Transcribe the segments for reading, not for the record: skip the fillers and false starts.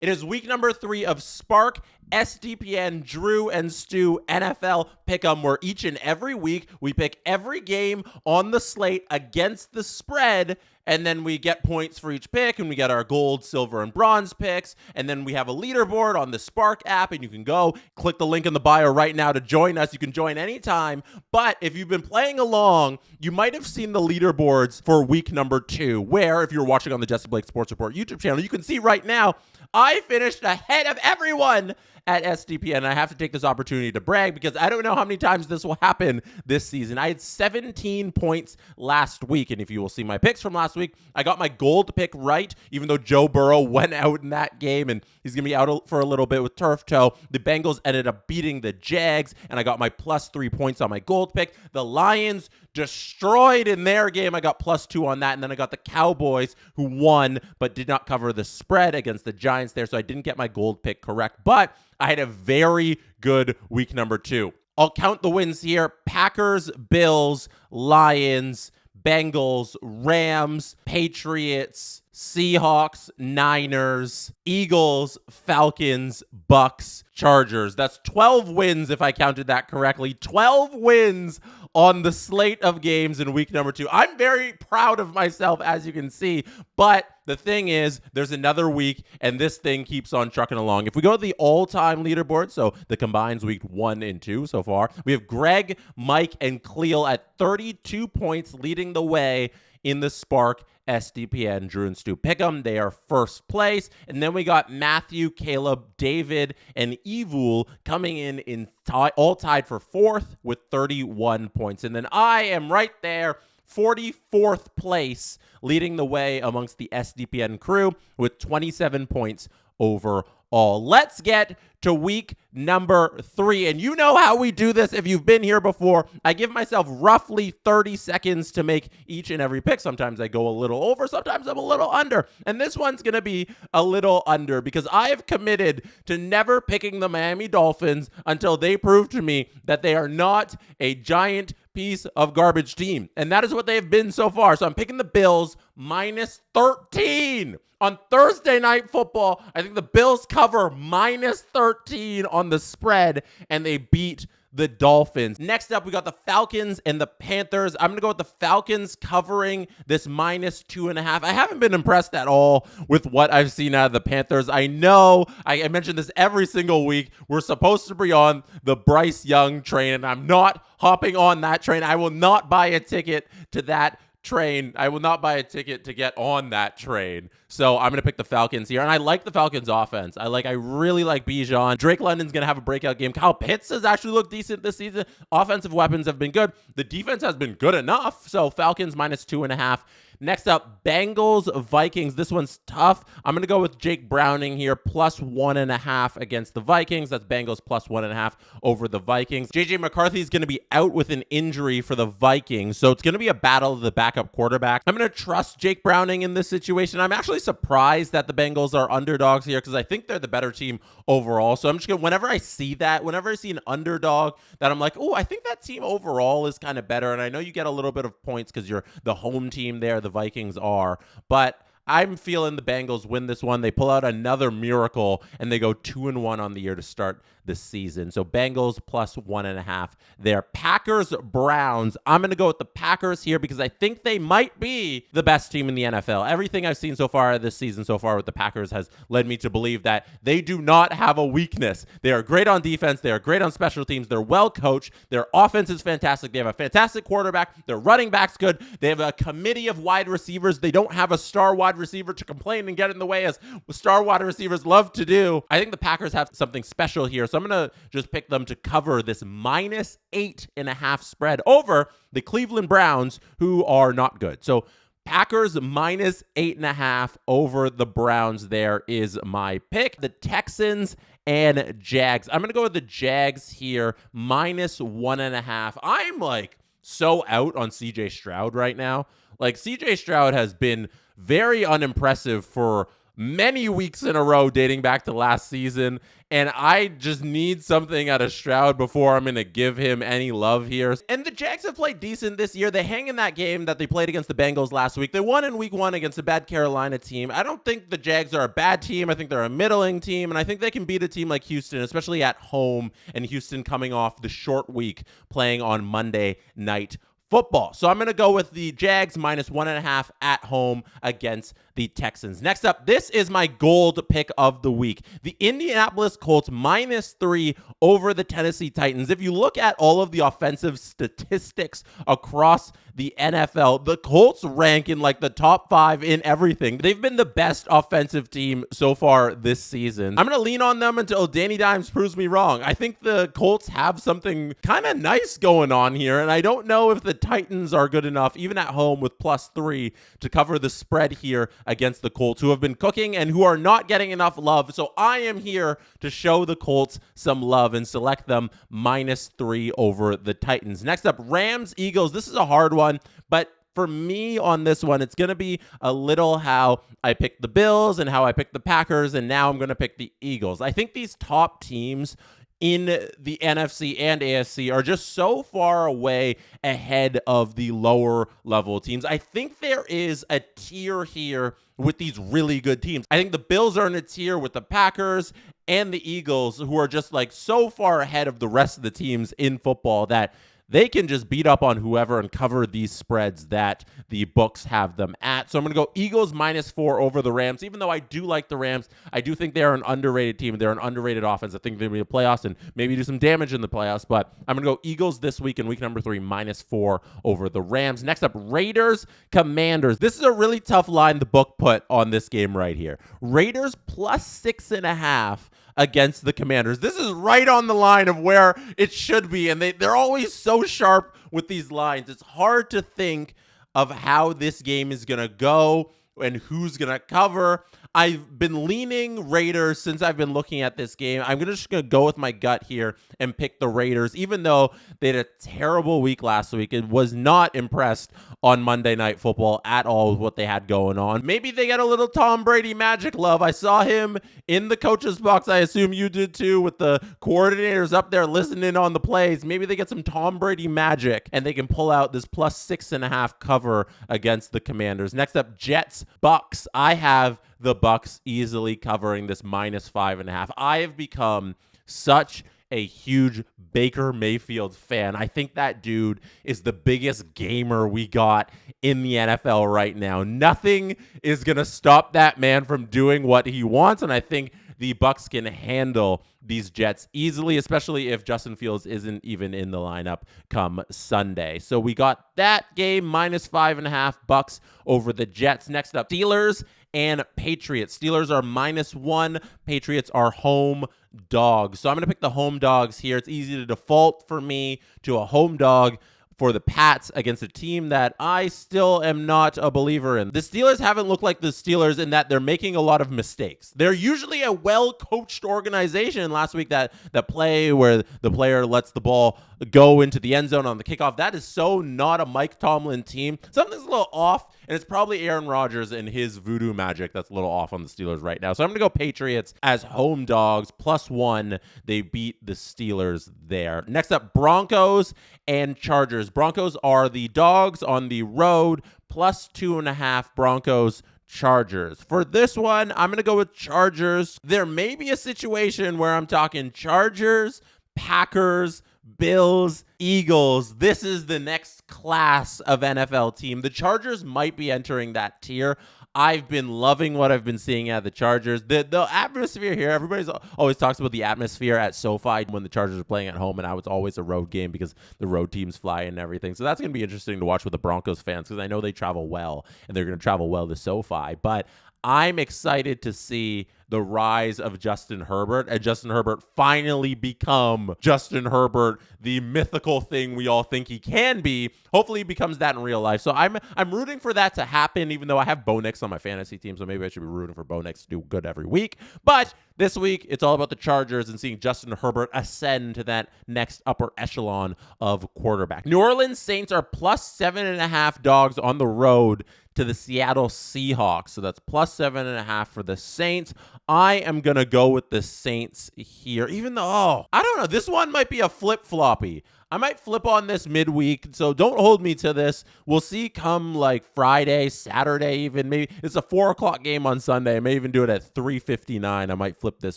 It is week number 3 of Spark, SDPN, Drew, and Stu NFL Pick'em, where each and every week we pick every game on the slate against the spread, and then we get points for each pick, and we get our gold, silver, and bronze picks, and then we have a leaderboard on the Spark app, and you can go click the link in the bio right now to join us. You can join anytime, but if you've been playing along, you might have seen the leaderboards for week number 2, where if you're watching on the Jesse Blake Sports Report YouTube channel, you can see right now I finished ahead of everyone at SDPN, and I have to take this opportunity to brag because I don't know how many times this will happen this season. I had 17 points last week, and if you will see my picks from last week, I got my gold pick right, even though Joe Burrow went out in that game, and he's going to be out for a little bit with turf toe. The Bengals ended up beating the Jags, and I got my +3 points on my gold pick. The Lions destroyed in their game. I got +2 on that, and then I got the Cowboys, who won but did not cover the spread against the Giants there, so I didn't get my gold pick correct, but I had a very good week number 2. I'll count the wins here. Packers, Bills, Lions, Bengals, Rams, Patriots, Seahawks, Niners, Eagles, Falcons, Bucks, Chargers. That's 12 wins if I counted that correctly. 12 wins on the slate of games in week number 2. I'm very proud of myself, as you can see, but the thing is, there's another week, and this thing keeps on trucking along. If we go to the all-time leaderboard, so the combines week 1 and 2 so far, we have Greg, Mike, and Cleel at 32 points leading the way in the Spark, SDPN, Drew, and Stu Pick'em. They are first place. And then we got Matthew, Caleb, David, and Evul coming in all tied for 4th with 31 points. And then I am right there, 44th place, leading the way amongst the SDPN crew with 27 points overall. Let's get to week number 3. And you know how we do this if you've been here before. I give myself roughly 30 seconds to make each and every pick. Sometimes I go a little over, sometimes I'm a little under. And this one's going to be a little under because I have committed to never picking the Miami Dolphins until they prove to me that they are not a giant piece of garbage team. And that is what they've been so far. So I'm picking the Bills -13. On Thursday Night Football, I think the Bills cover -13 on the spread, and they beat the Dolphins. Next up, we got the Falcons and the Panthers. I'm going to go with the Falcons covering this -2.5. I haven't been impressed at all with what I've seen out of the Panthers. I know I mention this every single week. We're supposed to be on the Bryce Young train, and I'm not hopping on that train. I will not buy a ticket to that train. I will not buy a ticket to get on that train. So I'm going to pick the Falcons here. And I like the Falcons offense. I really like Bijan. Drake London's going to have a breakout game. Kyle Pitts has actually looked decent this season. Offensive weapons have been good. The defense has been good enough. So Falcons -2.5. Next up, Bengals, Vikings. This one's tough. I'm going to go with Jake Browning here, +1.5 against the Vikings. That's Bengals +1.5 over the Vikings. JJ McCarthy is going to be out with an injury for the Vikings, so it's going to be a battle of the backup quarterback. I'm going to trust Jake Browning in this situation. I'm actually surprised that the Bengals are underdogs here because I think they're the better team overall. So I'm just going to, whenever I see an underdog that I'm like, oh, I think that team overall is kind of better. And I know you get a little bit of points because you're the home team there, the Vikings are, but I'm feeling the Bengals win this one. They pull out another miracle, and they go 2-1 on the year to start the season. So Bengals +1.5 there. Packers, Browns. I'm going to go with the Packers here because I think they might be the best team in the NFL. Everything I've seen so far this season so far with the Packers has led me to believe that they do not have a weakness. They are great on defense. They are great on special teams. They're well coached. Their offense is fantastic. They have a fantastic quarterback. Their running back's good. They have a committee of wide receivers. They don't have a star wide receiver to complain and get in the way as star wide receivers love to do. I think the Packers have something special here. So I'm going to just pick them to cover this -8.5 spread over the Cleveland Browns, who are not good. So Packers -8.5 over the Browns there is my pick. The Texans and Jags. I'm going to go with the Jags here, -1.5. I'm like so out on CJ Stroud right now. Like CJ Stroud has been very unimpressive for many weeks in a row dating back to last season. And I just need something out of Stroud before I'm going to give him any love here. And the Jags have played decent this year. They hang in that game that they played against the Bengals last week. They won in week 1 against a bad Carolina team. I don't think the Jags are a bad team. I think they're a middling team. And I think they can beat a team like Houston, especially at home. And Houston coming off the short week playing on Monday Night Football. So I'm going to go with the Jags -1.5 at home against the Texans. Next up, this is my gold pick of the week. The Indianapolis Colts -3 over the Tennessee Titans. If you look at all of the offensive statistics across the NFL, the Colts rank in like the top 5 in everything. They've been the best offensive team so far this season. I'm going to lean on them until Danny Dimes proves me wrong. I think the Colts have something kind of nice going on here, and I don't know if the Titans are good enough, even at home with +3, to cover the spread here against the Colts, who have been cooking and who are not getting enough love. So I am here to show the Colts some love and select them -3 over the Titans. Next up, Rams, Eagles. This is a hard one, but for me on this one, it's going to be a little how I picked the Bills and how I picked the Packers, and now I'm going to pick the Eagles. I think these top teams in the NFC and AFC are just so far away ahead of the lower level teams. I think there is a tier here with these really good teams. I think the Bills are in a tier with the Packers and the Eagles, who are just like so far ahead of the rest of the teams in football that they can just beat up on whoever and cover these spreads that the books have them at. So I'm going to go Eagles -4 over the Rams. Even though I do like the Rams, I do think they're an underrated team. They're an underrated offense. I think they're going to be in the playoffs and maybe do some damage in the playoffs. But I'm going to go Eagles this week in week number 3, -4 over the Rams. Next up, Raiders, Commanders. This is a really tough line the book put on this game right here. Raiders +6.5 against the Commanders. This is right on the line of where it should be, and they're always so sharp with these lines. It's hard to think of how this game is going to go and who's going to cover. I've been leaning Raiders since I've been looking at this game. I'm just going to go with my gut here and pick the Raiders, even though they had a terrible week last week. It was not impressed on Monday Night Football at all with what they had going on. Maybe they get a little Tom Brady magic love. I saw him in the coach's box. I assume you did too, with the coordinators up there listening on the plays. Maybe they get some Tom Brady magic and they can pull out this +6.5 cover against the Commanders. Next up, Jets, Bucks. I have the Bucks easily covering this -5.5. I have become such a huge Baker Mayfield fan. I think that dude is the biggest gamer we got in the NFL right now. Nothing is going to stop that man from doing what he wants, and I think the Bucks can handle these Jets easily, especially if Justin Fields isn't even in the lineup come Sunday. So we got that game -5.5, Bucks over the Jets. Next up, Steelers and Patriots. Steelers are -1. Patriots are home dogs. So I'm going to pick the home dogs here. It's easy to default for me to a home dog for the Pats against a team that I still am not a believer in. The Steelers haven't looked like the Steelers in that they're making a lot of mistakes. They're usually a well-coached organization. Last week, that play where the player lets the ball go into the end zone on the kickoff, that is so not a Mike Tomlin team. Something's a little off, and it's probably Aaron Rodgers and his voodoo magic that's a little off on the Steelers right now. So I'm going to go Patriots as home dogs, +1. They beat the Steelers there. Next up, Broncos and Chargers. Broncos are the dogs on the road, +2.5 Broncos, Chargers. For this one, I'm going to go with Chargers. There may be a situation where I'm talking Chargers, Packers, Bills, Eagles. This is the next class of NFL team. The Chargers might be entering that tier. I've been loving what I've been seeing out of the Chargers. The atmosphere here, everybody's always talks about the atmosphere at SoFi when the Chargers are playing at home, and how it's always a road game because the road teams fly in and everything. So that's going to be interesting to watch with the Broncos fans, because I know they travel well, and they're going to travel well to SoFi. But I'm excited to see the rise of Justin Herbert, and Justin Herbert finally become Justin Herbert, the mythical thing we all think he can be. Hopefully he becomes that in real life. So I'm rooting for that to happen, even though I have Bo Nix on my fantasy team, so maybe I should be rooting for Bo Nix to do good every week. But this week, it's all about the Chargers and seeing Justin Herbert ascend to that next upper echelon of quarterback. New Orleans Saints are +7.5 dogs on the road to the Seattle Seahawks. So that's plus 7.5 for the Saints. I am going to go with the Saints here, even though, I don't know, this one might be a flip-floppy. I might flip on this midweek, so don't hold me to this. We'll see come like Friday, Saturday even. Maybe it's a 4 o'clock game on Sunday. I may even do it at 3:59. I might flip this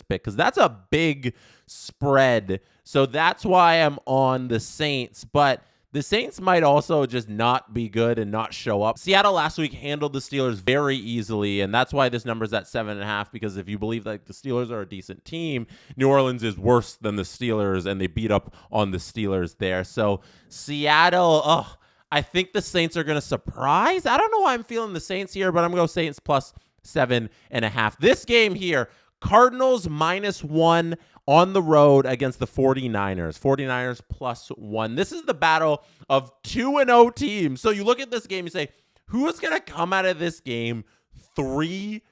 pick because that's a big spread. So that's why I'm on the Saints. But the Saints might also just not be good and not show up. Seattle last week handled the Steelers very easily, and that's why this number is at 7.5, because if you believe that the Steelers are a decent team, New Orleans is worse than the Steelers, and they beat up on the Steelers there. So Seattle, I think the Saints are going to surprise. I don't know why I'm feeling the Saints here, but I'm going to go Saints plus 7.5. This game here, Cardinals -1 on the road against the 49ers. 49ers +1. This is the battle of 2-0 teams. So you look at this game, you say, who is going to come out of this game 3-0?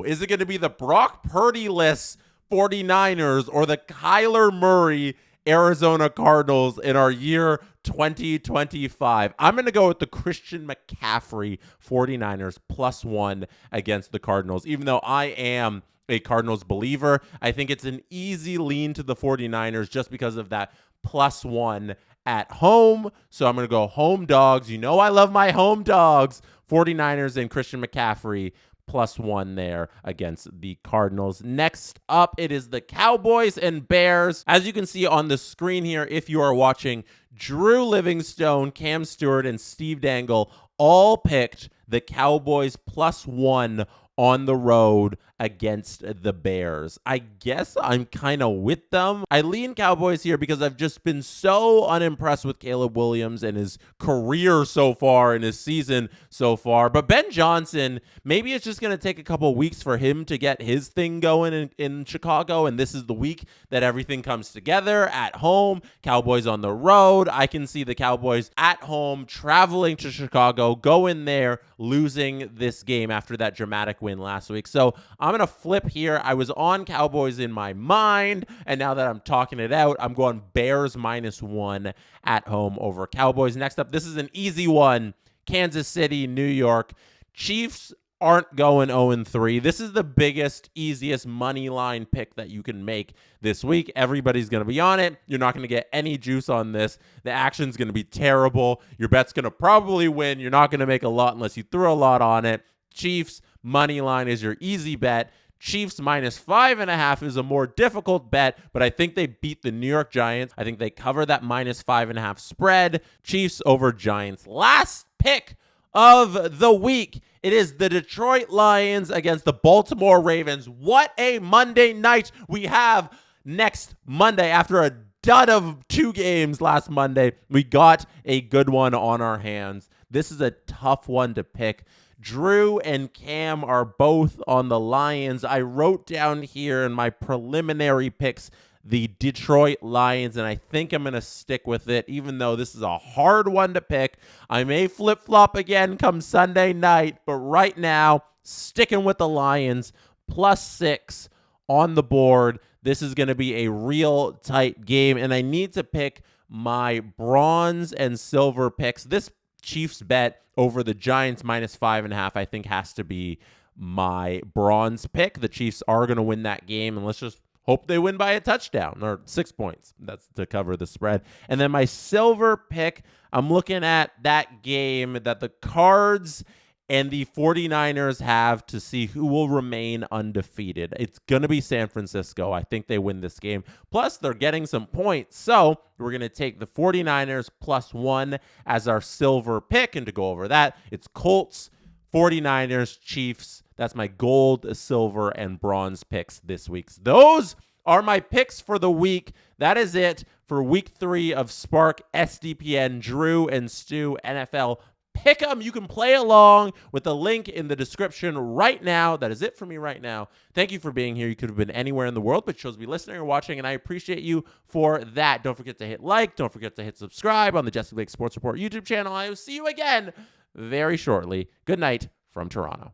Is it going to be the Brock Purdy-less 49ers or the Kyler Murray Arizona Cardinals in our year 2025? I'm going to go with the Christian McCaffrey 49ers +1 against the Cardinals, even though I am a Cardinals believer. I think it's an easy lean to the 49ers just because of that +1 at home. So I'm going to go home dogs. You know I love my home dogs. 49ers and Christian McCaffrey +1 there against the Cardinals. Next up, it is the Cowboys and Bears. As you can see on the screen here, if you are watching, Drew Livingstone, Cam Stewart, and Steve Dangle all picked the Cowboys +1 on the road against the Bears. I guess I'm kind of with them. I lean Cowboys here because I've just been so unimpressed with Caleb Williams and his career so far and his season so far. But Ben Johnson, maybe it's just going to take a couple weeks for him to get his thing going in Chicago, and this is the week that everything comes together at home. Cowboys on the road. I can see the Cowboys at home traveling to Chicago, go in there, losing this game after that dramatic win last week. So I'm going to flip here. I was on Cowboys in my mind, and now that I'm talking it out, I'm going Bears -1 at home over Cowboys. Next up, this is an easy one. Kansas City, New York. Chiefs aren't going 0-3. This is the biggest, easiest money line pick that you can make this week. Everybody's going to be on it. You're not going to get any juice on this. The action's going to be terrible. Your bet's going to probably win. You're not going to make a lot unless you throw a lot on it. Chiefs money line is your easy bet. Chiefs -5.5 is a more difficult bet, but I think they beat the New York Giants. I think they cover that -5.5 spread. Chiefs over Giants. Last pick of the week. It is the Detroit Lions against the Baltimore Ravens. What a Monday night we have next Monday. After a dud of 2 games last Monday, we got a good one on our hands. This is a tough one to pick. Drew and Cam are both on the Lions. I wrote down here in my preliminary picks the Detroit Lions, and I think I'm going to stick with it, even though this is a hard one to pick. I may flip-flop again come Sunday night, but right now, sticking with the Lions, +6 on the board. This is going to be a real tight game, and I need to pick my bronze and silver picks. This Chiefs bet over the Giants -5.5, I think, has to be my bronze pick. The Chiefs are going to win that game, and let's just hope they win by a touchdown or 6 points. That's to cover the spread. And then my silver pick, I'm looking at that game that the Cards and the 49ers have to see who will remain undefeated. It's going to be San Francisco. I think they win this game. Plus, they're getting some points. So we're going to take the 49ers +1 as our silver pick. And to go over that, it's Colts, 49ers, Chiefs. That's my gold, silver, and bronze picks this week. Those are my picks for the week. That is it for week 3 of Spark SDPN Drew and Stu NFL Pick 'em. You can play along with the link in the description right now. That is it for me right now. Thank you for being here. You could have been anywhere in the world, but chose to be listening or watching, and I appreciate you for that. Don't forget to hit like. Don't forget to hit subscribe on the Jesse Blake Sports Report YouTube channel. I will see you again very shortly. Good night from Toronto.